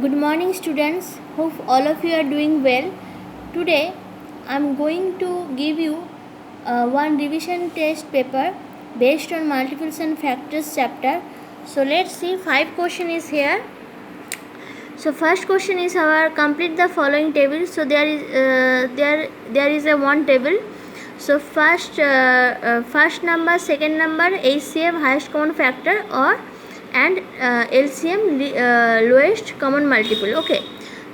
Good morning, students. Hope all of you are doing well. Today, I am going to give you one revision test paper based on multiples and factors chapter. So let's see. 5 question is here. So first question is our complete the following table. So there is a one table. So first number, second number, HCF highest common factor or and LCM lowest common multiple. Okay,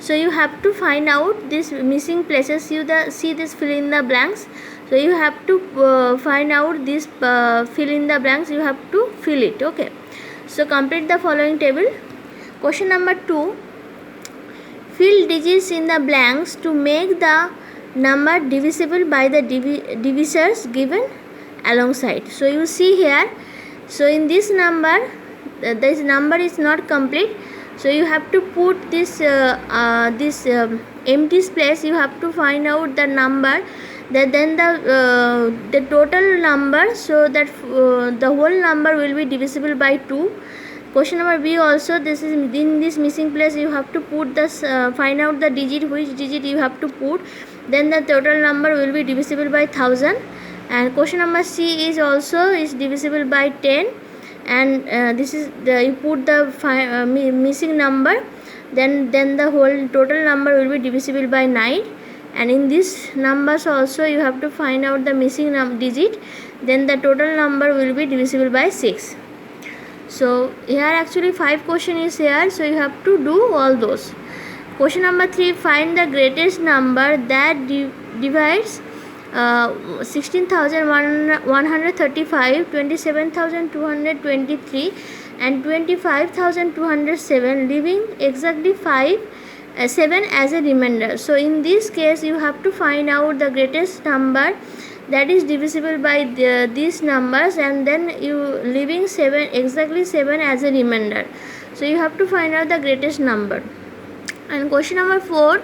so you have to find out this missing places. You see this fill in the blanks. So you have to find out this fill in the blanks. You have to fill it. Okay, so complete the following table. Question number 2. Fill digits in the blanks to make the number divisible by the divisors given alongside. So you see here. So in this number is not complete. So you have to put this empty space. You have to find out the number. Then the total number. So that the whole number will be divisible by 2. Question number B also, this is in this missing place you have to put this find out the digit, which digit you have to put, then the total number will be divisible by 1000. And question number C is also divisible by 10, and this is you put the missing number, then the whole total number will be divisible by 9. And in this numbers also you have to find out the missing digit, then the total number will be divisible by 6. So here actually 5 question is here, so you have to do all those. Question number 3, find the greatest number that divides 16,135, 27,223 and 25,207, leaving exactly 7 as a remainder. So in this case you have to find out the greatest number that is divisible by these numbers, and then you leaving 7 exactly 7 as a remainder. So you have to find out the greatest number. And question number 4,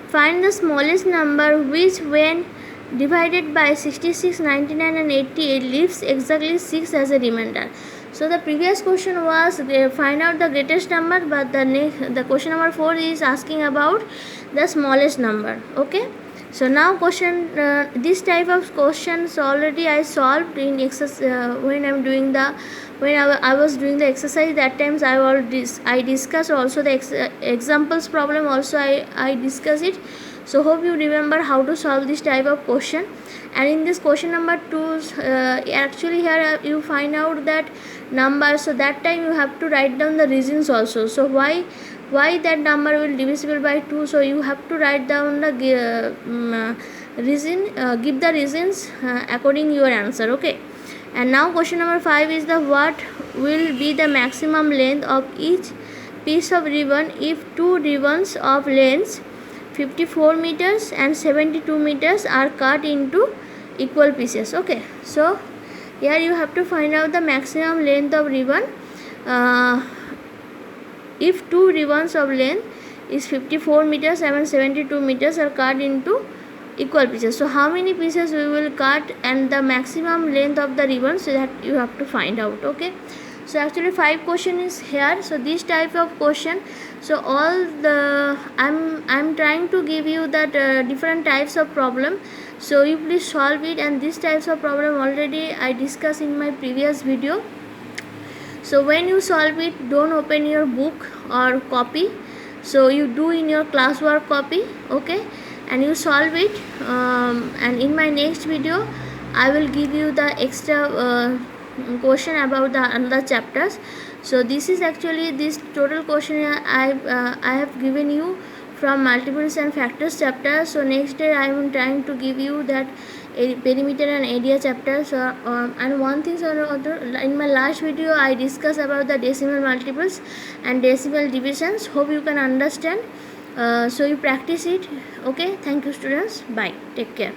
find the smallest number which when divided by 66, 99 and 88 leaves exactly 6 as a remainder. So the previous question was find out the greatest number, but the question number 4 is asking about the smallest number. Okay, so now this type of questions already I solved in when I was doing the exercise. That times I discussed also the examples problem also I discuss it. So hope you remember how to solve this type of question. And in this question number 2, actually here you find out that number, so that time you have to write down the reasons also. So why that number will divisible by 2, so you have to write down the reason, give the reasons according your answer. Okay, and now question number 5 is the what will be the maximum length of each piece of ribbon if 2 ribbons of lengths 54 meters and 72 meters are cut into equal pieces. Okay, so here you have to find out the maximum length of ribbon if 2 ribbons of length is 54 meters and 72 meters are cut into equal pieces. So how many pieces we will cut and the maximum length of the ribbon, so that you have to find out. Okay, so actually 5 question is here. So this type of question, so all the I'm trying to give you that different types of problem, so you please solve it. And these types of problem already I discussed in my previous video. So when you solve it, don't open your book or copy, so you do in your classwork copy. Okay, and you solve it, and in my next video I will give you the extra question about the another chapters. So this is actually this total question I have given you from multiples and factors chapter. So next day I am trying to give you that perimeter and area chapter. So and one thing or other, in my last video I discussed about the decimal multiples and decimal divisions. Hope you can understand. So you practice it. Okay, thank you students, bye, take care.